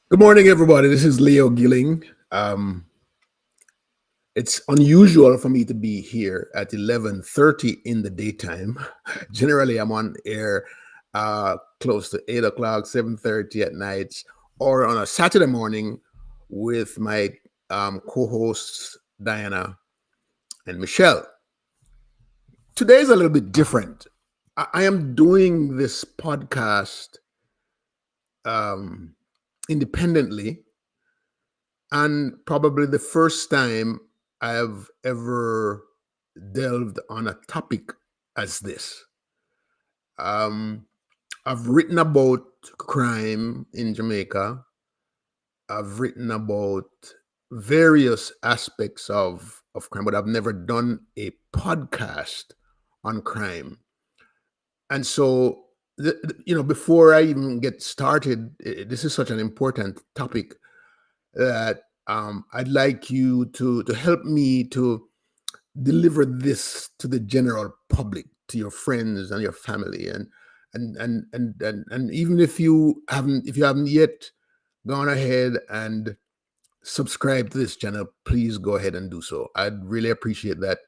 Good morning, everybody. This is Leo Gilling. Um, it's unusual for me to be here at 11:30 in the daytime. Generally, I'm on air close to 8 o'clock, 7:30 at night, or on a Saturday morning with my co-hosts Diana and Michelle. Today's a little bit different. I am doing this podcast um, independently, and probably the first time I've ever delved on a topic as this. Um, I've written about crime in Jamaica. I've written about various aspects of crime, but I've never done a podcast on crime. And so, before I even get started, this is such an important topic that I'd like you to help me to deliver this to the general public, to your friends and your family, and even if you haven't yet gone ahead and subscribe to this channel, please go ahead and do so. I'd really appreciate that.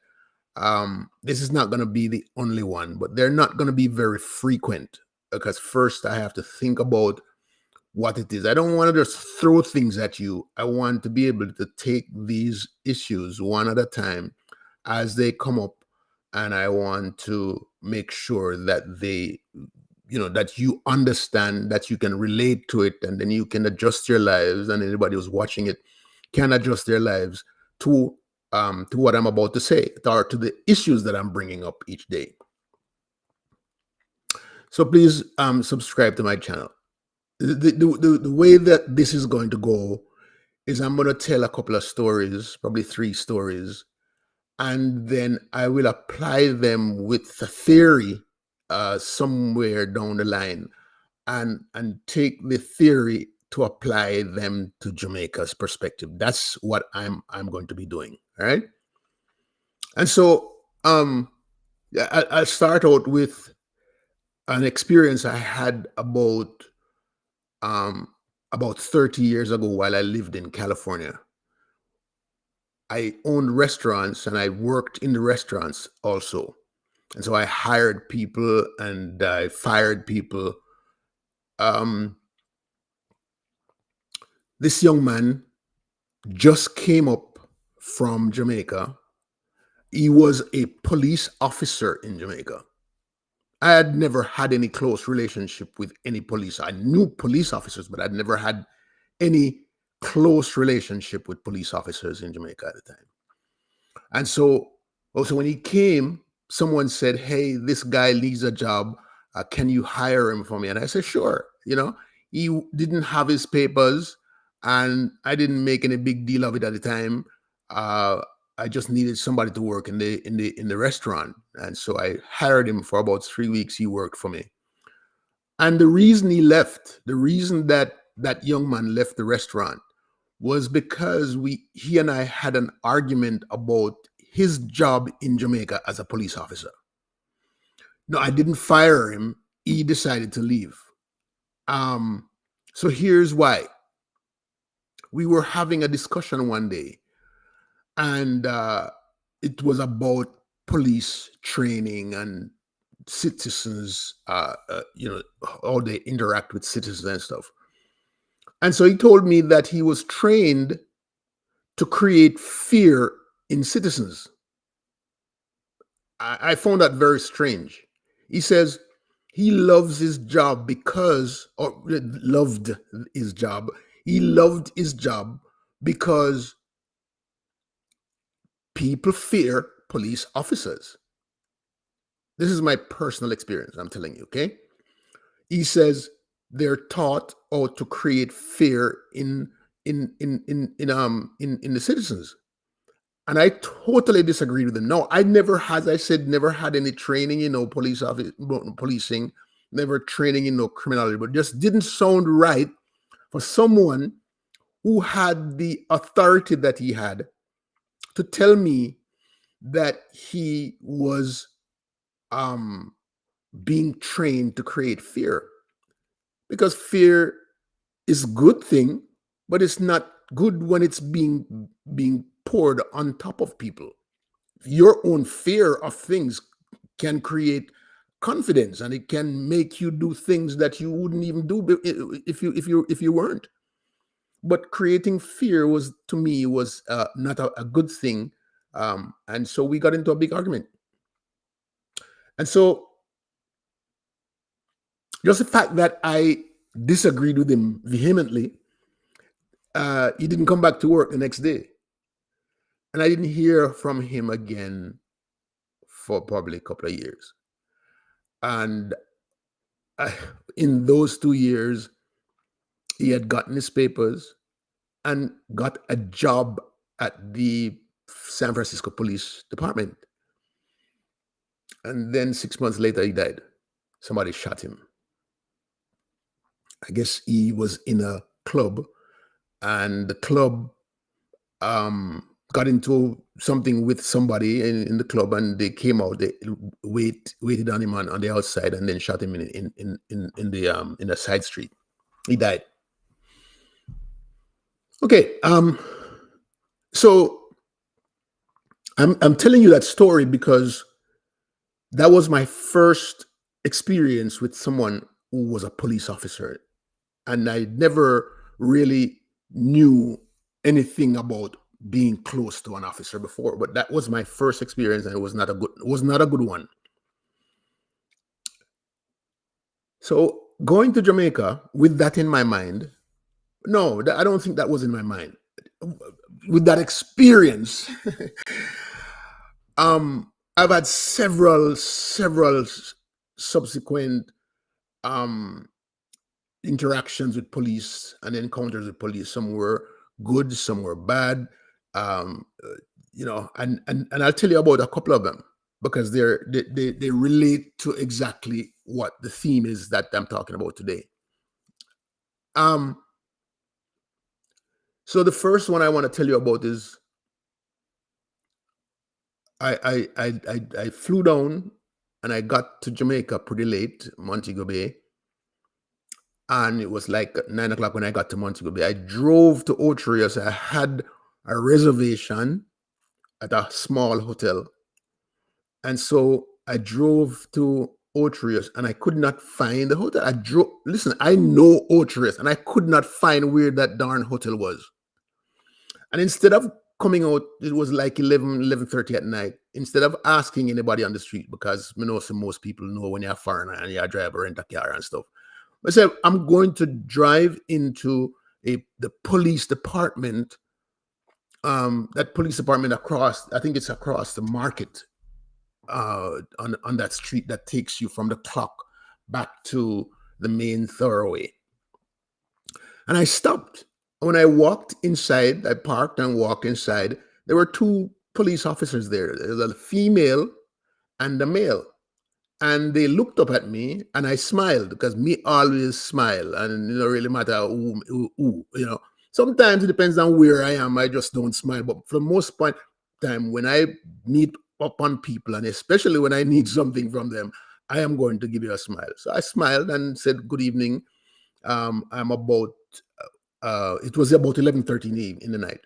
This is not going to be the only one, but they're not going to be very frequent because first I have to think about what it is. I don't want to just throw things at you. I want to be able to take these issues one at a time as they come up, and I want to make sure that that you understand, that you can relate to it, and then you can adjust your lives, and anybody who's watching it can adjust their lives to what I'm about to say, or to the issues that I'm bringing up each day. So please subscribe to my channel. The way that this is going to go is I'm going to tell a couple of stories, probably three stories, and then I will apply them with the theory somewhere down the line, and take the theory to apply them to Jamaica's perspective. That's what I'm going to be doing. All right, and so I'll start out with an experience I had um, about 30 years ago while I lived in California. I owned restaurants and I worked in the restaurants also. And so I hired people and I fired people. Um, this young man just came up from Jamaica. He was a police officer in Jamaica. I had never had any close relationship with any police. I knew police officers, but I'd never had any close relationship with police officers in Jamaica at the time. And so, also when he came, someone said, "Hey, this guy needs a job. Can you hire him for me?" And I said, "Sure." He didn't have his papers, and I didn't make any big deal of it at the time. Uh, I just needed somebody to work in the restaurant, and so I hired him for about 3 weeks. He worked for me, and the reason he left, the reason that young man left the restaurant, was because he and I had an argument about his job in Jamaica as a police officer. No, I didn't fire him. He decided to leave. Um, so here's why. We were having a discussion one day, and it was about police training and citizens, how they interact with citizens and stuff. And so he told me that he was trained to create fear in citizens. I found that very strange. He says he loves his job or loved his job. He loved his job because people fear police officers. This is my personal experience, I'm telling you, okay? He says they're taught how to create fear in the citizens. And I totally disagree with him. No, I never, as I said, never had any training in policing, never training in criminology, but just didn't sound right for someone who had the authority that he had to tell me that he was um, being trained to create fear. Because fear is a good thing. but it's not good when it's being poured on top of people. Your own fear of things can create confidence, and it can make you do things that you wouldn't even do if you weren't. But creating fear was, to me, was not a good thing. And so we got into a big argument. And so just the fact that I disagreed with him vehemently, he didn't come back to work the next day. And I didn't hear from him again for probably a couple of years. And I, in those 2 years, he had gotten his papers and got a job at the San Francisco Police Department. And then 6 months later, he died. Somebody shot him. I guess he was in a club, and the club got into something with somebody in the club, and they came out. They waited on him on the outside, and then shot him in a side street. He died. Okay. So I'm telling you that story because that was my first experience with someone who was a police officer, and I never really knew anything about being close to an officer before. But that was my first experience, and it was not a good one. So going to Jamaica with that in my mind, no, I don't think that was in my mind. With that experience, I've had several subsequent interactions with police and encounters with police. Some were good, some were bad. And I'll tell you about a couple of them because they relate to exactly what the theme is that I'm talking about today. So the first one I want to tell you about is I flew down and I got to Jamaica pretty late, Montego Bay. And it was like 9 o'clock when I got to Montego Bay. I drove to Otrius. I had a reservation at a small hotel. And so I drove to Otrius and I could not find the hotel. Listen, I know Otrius and I could not find where that darn hotel was. And instead of coming out, it was like 11:30 at night. Instead of asking anybody on the street, because most people know when you're a foreigner and you're a driver, rent a car and stuff. I said, I'm going to drive into the police department, that police department across, I think it's across the market on that street that takes you from the clock back to the main thoroughway. And I stopped. When I walked inside, I parked and walked inside. There were two police officers there. There was a female and a male. And they looked up at me and I smiled because me always smile. And it don't really matter who. Sometimes it depends on where I am. I just don't smile. But for the most part time, when I meet up on people, and especially when I need something from them, I am going to give you a smile. So I smiled and said, good evening. It was about 11:30 in the night.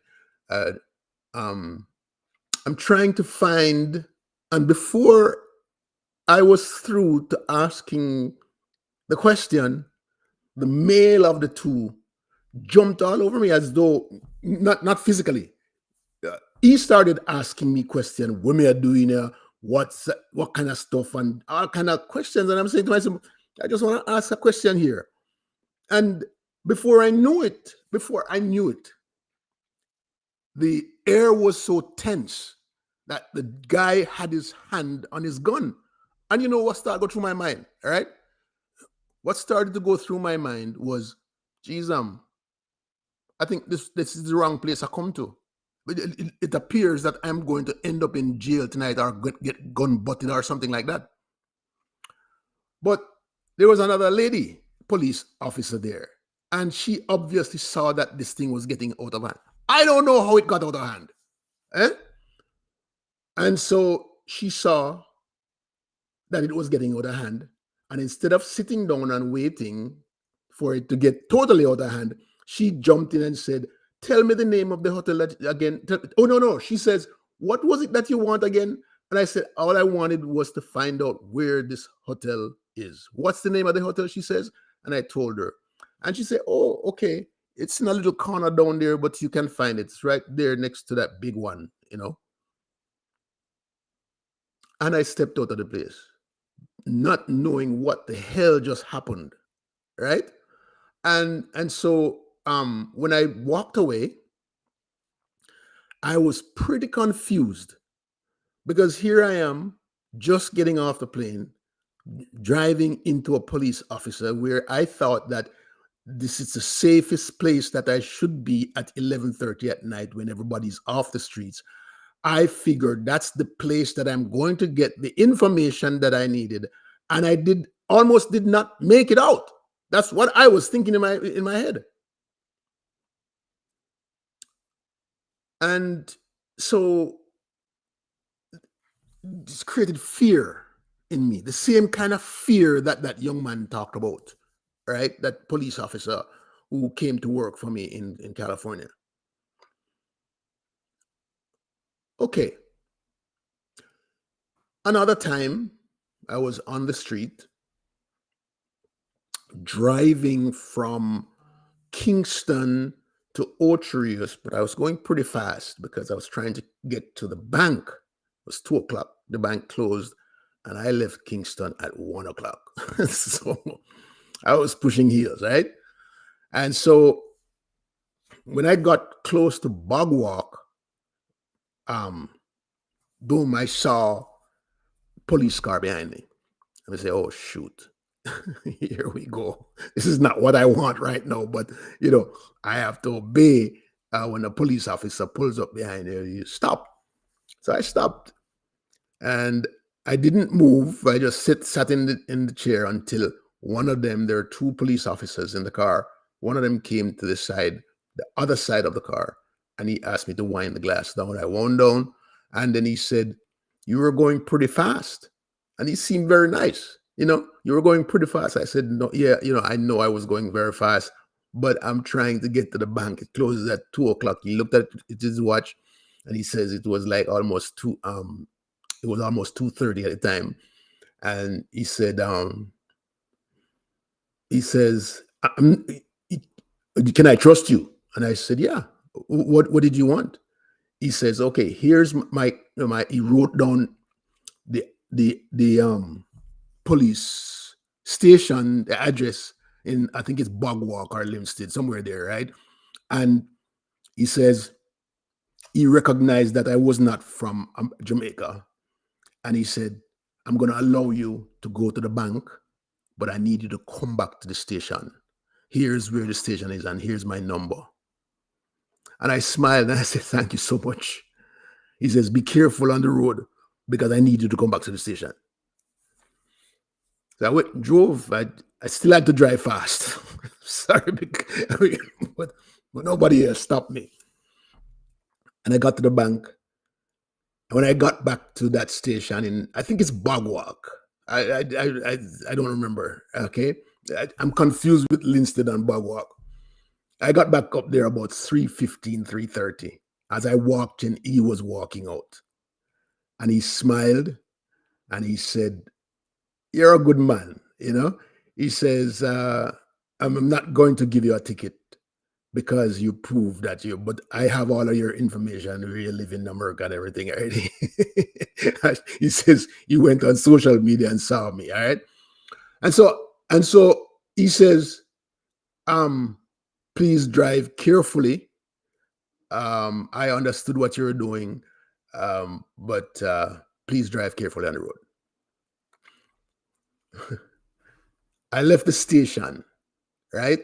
I'm trying to find, and before I was through to asking the question, the male of the two jumped all over me as though, not physically. He started asking me questions. What am I doing here? What kind of stuff and all kind of questions. And I'm saying to myself, I just want to ask a question here. And before I knew it, the air was so tense that the guy had his hand on his gun. And you know what started to go through my mind, all right? What started to go through my mind was, geez, I think this is the wrong place I come to. It appears that I'm going to end up in jail tonight or get gun butted or something like that. But there was another lady, police officer there, and she obviously saw that this thing was getting out of hand. I don't know how it got out of hand. And so she saw that it was getting out of hand. And instead of sitting down and waiting for it to get totally out of hand, She jumped in and said, "Tell me the name of the hotel that again." Oh no, no. She says, "What was it that you want again?" And I said, "All I wanted was to find out where this hotel is. What's the name of the hotel?" She says, and I told her, and she said, "Oh, okay. It's in a little corner down there, but you can find it. It's right there next to that big one, you know." And I stepped out of the place, not knowing what the hell just happened, right? And so when I walked away, I was pretty confused because here I am just getting off the plane, driving into a police officer where I thought that this is the safest place that I should be at 11:30 at night when everybody's off the streets. I figured that's the place that I'm going to get the information that I needed, and I did almost did not make it out. That's what I was thinking in my head. And so this created fear in me, the same kind of fear that that young man talked about, right? That police officer who came to work for me in California. Okay. Another time, I was on the street driving from Kingston to Orcharius, but I was going pretty fast because I was trying to get to the bank. It was 2 o'clock. The bank closed, and I left Kingston at 1 o'clock. So I was pushing heels, right? And so when I got close to Bogwalk, um, boom, I saw police car behind me. And I say, "Oh shoot, here we go. This is not what I want right now, but you know, I have to obey when a police officer pulls up behind you. You stop." So I stopped and I didn't move. I just sat in the chair until one of them. There are two police officers in the car. One of them came to the side, the other side of the car, and he asked me to wind the glass down. I wound down, and then he said, "You were going pretty fast," and he seemed very nice. You were going pretty fast. I said, "No, yeah, I know I was going very fast, but I'm trying to get to the bank. It closes at 2 o'clock." He looked at his watch, and he says it was like almost two. It was almost 2:30 at the time, and he says, "Can I trust you?" And I said, "Yeah." What did you want? He says, "Okay, here's my." He wrote down the police station, the address in, I think it's Bogwalk or Limstead, somewhere there, right? And he says he recognized that I was not from Jamaica, and he said, "I'm going to allow you to go to the bank, but I need you to come back to the station. Here's where the station is, and here's my number." And I smiled and I said, "Thank you so much." He says, "Be careful on the road because I need you to come back to the station." So I went, drove. I still had to drive fast. Sorry, but nobody else stopped me. And I got to the bank. And when I got back to that station in, I think it's Bogwalk. I don't remember. Okay, I'm confused with Linstead and Bogwalk. I got back up there about 3:15, 3:30. As I walked in, he was walking out. And he smiled and he said, "You're a good man, you know?" He says, "I'm not going to give you a ticket because you prove that but I have all of your information where you live in America and everything already." He says he went on social media and saw me, all right? And so he says, um, "Please drive carefully. I understood what you were doing, but please drive carefully on the road." I left the station, right?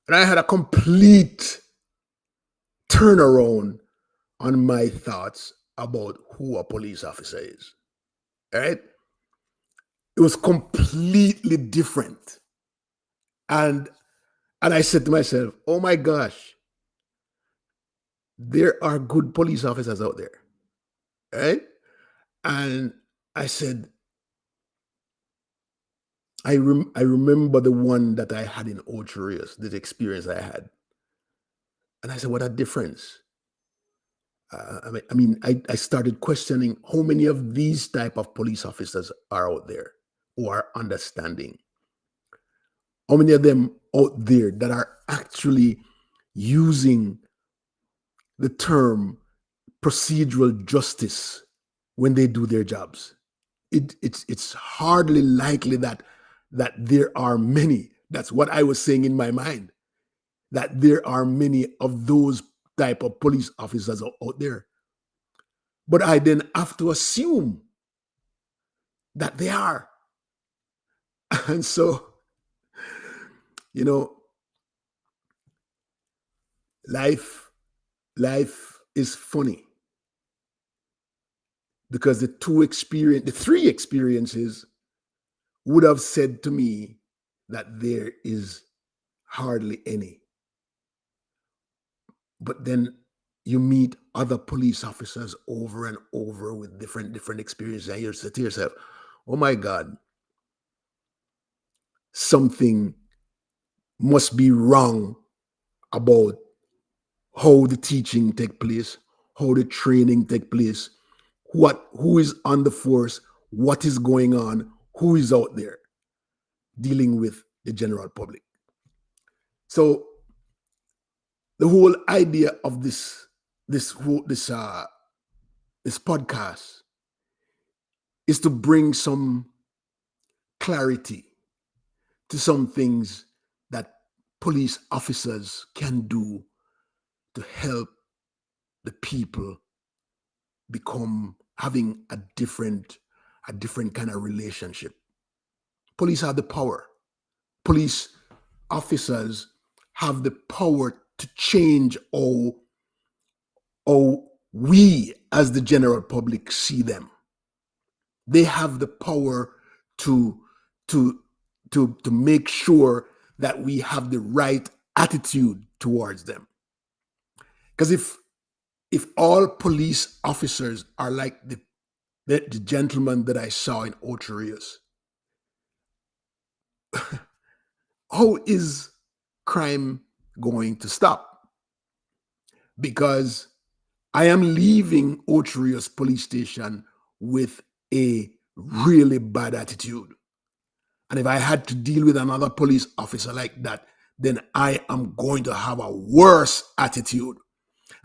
And I had a complete turnaround on my thoughts about who a police officer is, right? It was completely different. And and I said to myself, "Oh my gosh, there are good police officers out there," right? And I said, I remember the one that I had in Ocherius, the experience I had, and I said, "What a difference!" I started questioning how many of these type of police officers are out there who are understanding. How many of them out there that are actually using the term procedural justice when they do their jobs? It's hardly likely that there are many. That's what I was saying in my mind. That there are many of those type of police officers out there. But I then have to assume that they are. And so, you know, life life is funny because the three experiences would have said to me that there is hardly any. But then you meet other police officers over and over with different experiences, and you say to yourself, "Oh my God, something must be wrong about how the teaching take place, how the training take place, who is on the force, what is going on, who is out there dealing with the general public." So the whole idea of this podcast is to bring some clarity to some things that police officers can do to help the people become having a different kind of relationship. Police have the power. Police officers have the power to change how we as the general public see them. They have the power to to to make sure that we have the right attitude towards them. Because if all police officers are like the gentleman that I saw in Ocherius, how is crime going to stop? Because I am leaving Ocherius police station with a really bad attitude. And if I had to deal with another police officer like that, then I am going to have a worse attitude.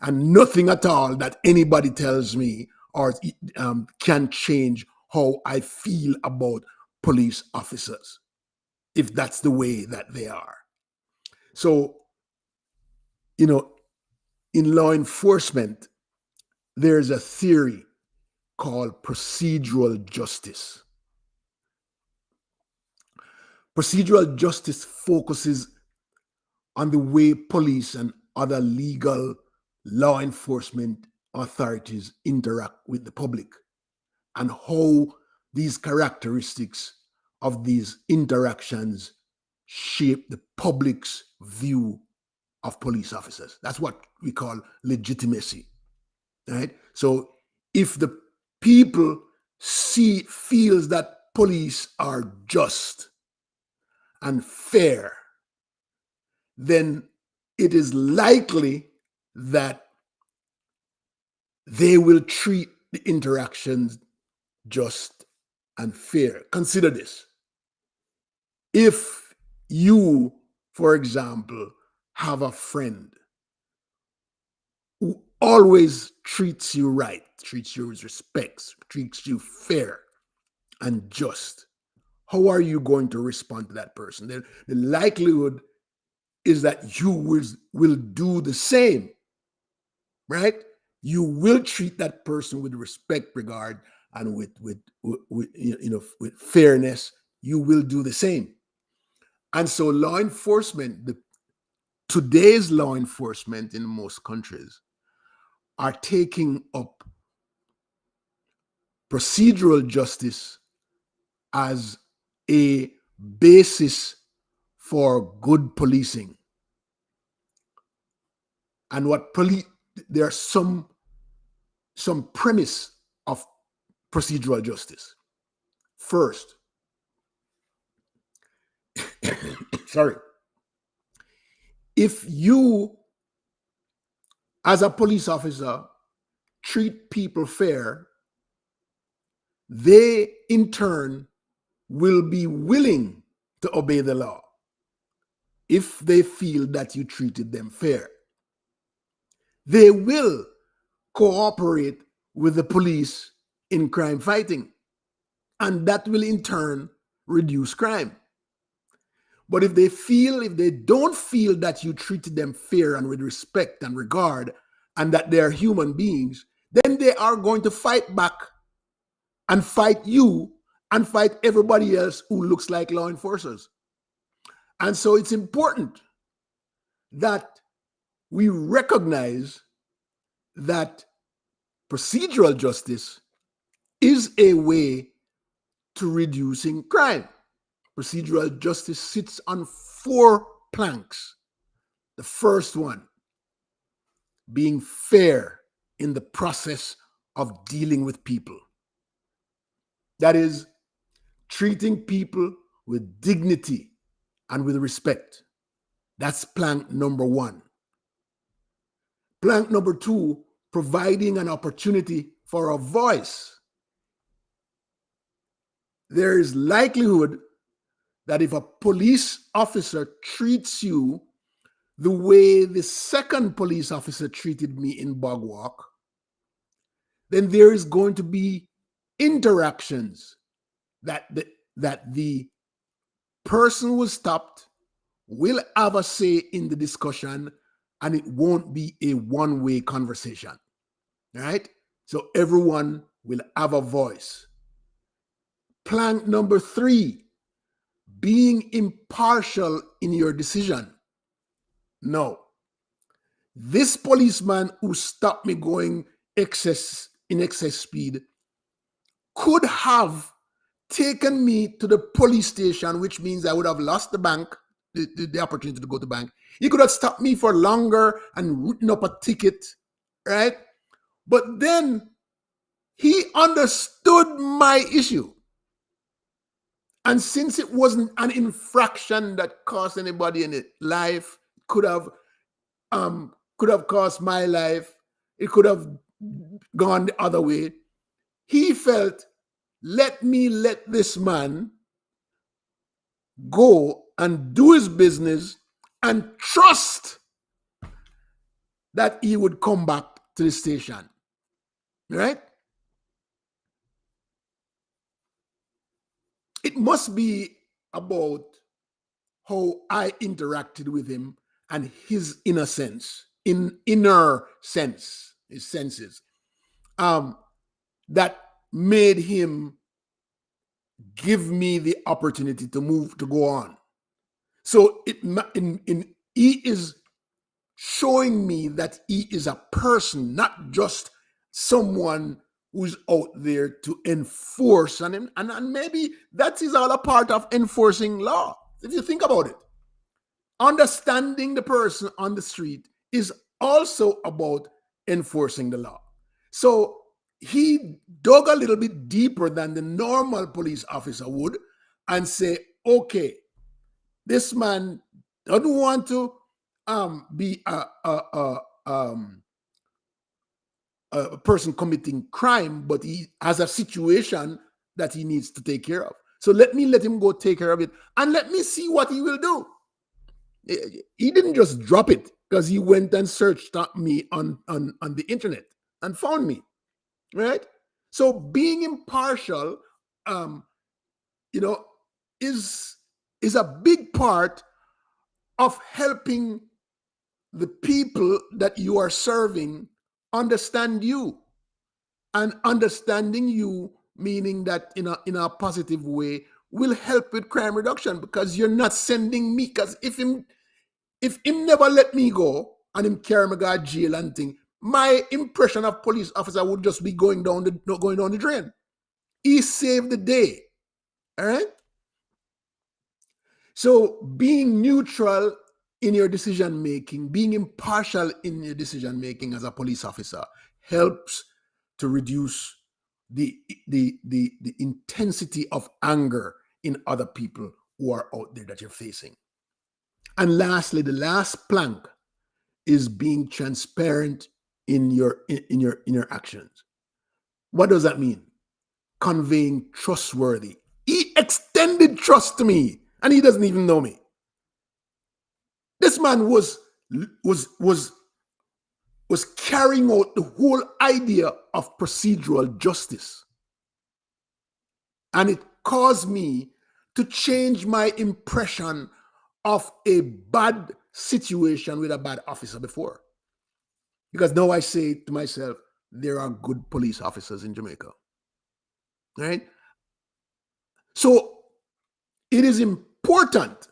And nothing at all that anybody tells me or can change how I feel about police officers, if that's the way that they are. So, you know, in law enforcement, there's a theory called procedural justice. Procedural justice focuses on the way police and other legal law enforcement authorities interact with the public and how these characteristics of these interactions shape the public's view of police officers. That's what we call legitimacy, right? So if the people feels that police are just and fair, then it is likely that they will treat the interactions just and fair. Consider this. If you, for example, have a friend who always treats you right, treats you with respect, treats you fair and just, how are you going to respond to that person? The likelihood is that you will do the same, right? You will treat that person with respect, regard, and with fairness. You will do the same. And so, law enforcement, today's law enforcement in most countries, are taking up procedural justice as a basis for good policing. And there are some premise of procedural justice. First, sorry, if you, as a police officer, treat people fair, they in turn will be willing to obey the law if they feel that you treated them fair. They will cooperate with the police in crime fighting, and that will in turn reduce crime. But if they don't feel that you treated them fair and with respect and regard, and that they are human beings, then they are going to fight back and fight you and fight everybody else who looks like law enforcers. And so it's important that we recognize that procedural justice is a way to reducing crime. Procedural justice sits on 4 planks. The first one, being fair in the process of dealing with people. That is, treating people with dignity and with respect. That's plank number 1. Plank number 2, providing an opportunity for a voice. There is likelihood that if a police officer treats you the way the second police officer treated me in Bogwalk, then there is going to be interactions that the person who was stopped will have a say in the discussion, and it won't be a one-way conversation. Right? So everyone will have a voice. Plank number 3, being impartial in your decision. No. This policeman who stopped me going in excess speed could have taken me to the police station, which means I would have lost the bank, the opportunity to go to the bank. He could have stopped me for longer and written up a ticket, right? But then he understood my issue. And since it wasn't an infraction that cost anybody any life, could have cost my life, it could have gone the other way. He felt, let this man go and do his business and trust that he would come back to the station. Right? It must be about how I interacted with him and his inner sense, his senses, that made him give me the opportunity to go on. So he is showing me that he is a person, not just someone who's out there to enforce on him. And maybe that is all a part of enforcing law. If you think about it, understanding the person on the street is also about enforcing the law. So he dug a little bit deeper than the normal police officer would and say, okay, this man doesn't want to be a person committing crime, but he has a situation that he needs to take care of. So let him go take care of it, and let me see what he will do. He didn't just drop it, because he went and searched me on the internet and found me, right? So being impartial, is a big part of helping the people that you are serving understand you, and understanding you, meaning that in a positive way, will help with crime reduction, because you're not sending me. Because if him never let me go and him carry me to jail and thing, my impression of police officer would just be going down the drain. He saved the day. All right. So being neutral in your decision making, being impartial in your decision making as a police officer, helps to reduce the intensity of anger in other people who are out there that you're facing. And lastly, the last plank is being transparent in your actions. What does that mean? Conveying trustworthy. He extended trust to me, and he doesn't even know me. This man was was was carrying out the whole idea of procedural justice, and it caused me to change my impression of a bad situation with a bad officer before. Because now I say to myself, there are good police officers in Jamaica. Right? So it is important.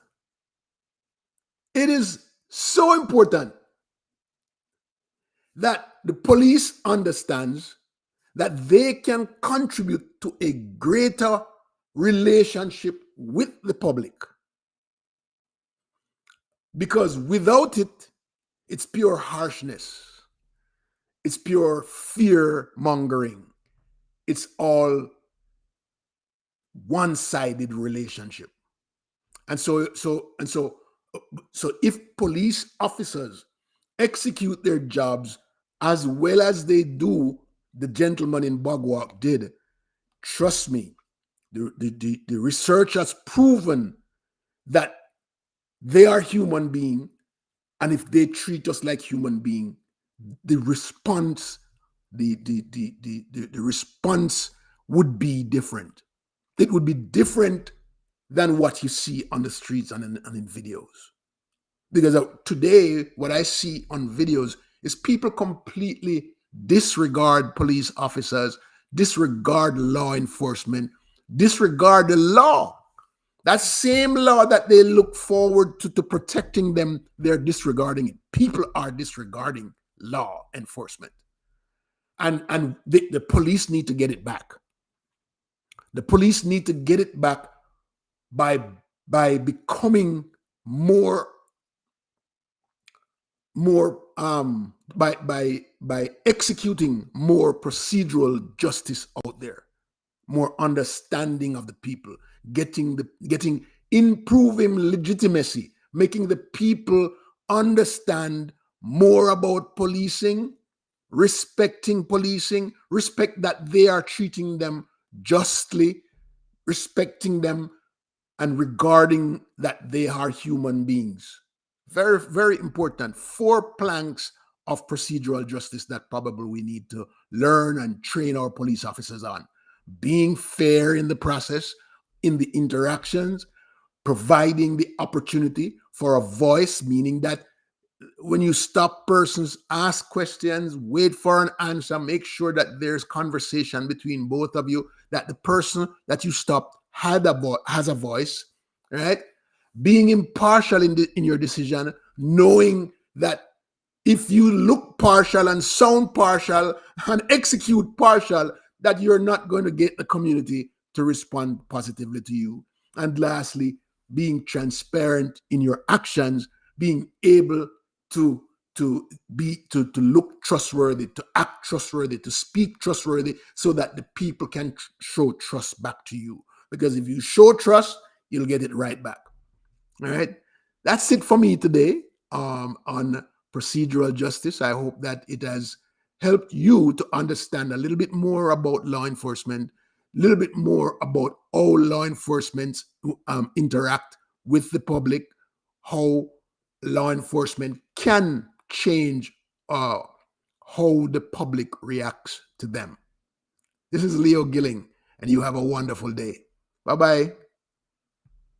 It is so important that the police understands that they can contribute to a greater relationship with the public. Because without it, it's pure harshness. It's pure fear mongering. It's all one-sided relationship. And so if police officers execute their jobs as well as they do, the gentleman in Bogwalk did, trust me, the research has proven that they are human beings, and if they treat us like human beings, the response, the response would be different. It would be different than what you see on the streets and in videos. Because today, what I see on videos is people completely disregard police officers, disregard law enforcement, disregard the law. That same law that they look forward to protecting them, they're disregarding it. People are disregarding law enforcement. And the police need to get it back. The police need to get it back by becoming more by executing more procedural justice out there, more understanding of the people, improving legitimacy, making the people understand more about policing, respecting policing, respect that they are treating them justly, respecting them, and regarding that they are human beings. Very, very important. 4 planks of procedural justice that probably we need to learn and train our police officers on. Being fair in the process, in the interactions, providing the opportunity for a voice, meaning that when you stop persons, ask questions, wait for an answer, make sure that there's conversation between both of you, that the person that you stopped has a voice, right? Being impartial in your decision, knowing that if you look partial and sound partial and execute partial, that you're not going to get the community to respond positively to you. And lastly, being transparent in your actions, being able to look trustworthy, to act trustworthy, to speak trustworthy, so that the people can show trust back to you. Because if you show trust, you'll get it right back. All right. That's it for me today on procedural justice. I hope that it has helped you to understand a little bit more about law enforcement, a little bit more about how law enforcement interact with the public, how law enforcement can change how the public reacts to them. This is Leo Gilling, and you have a wonderful day. Bye-bye.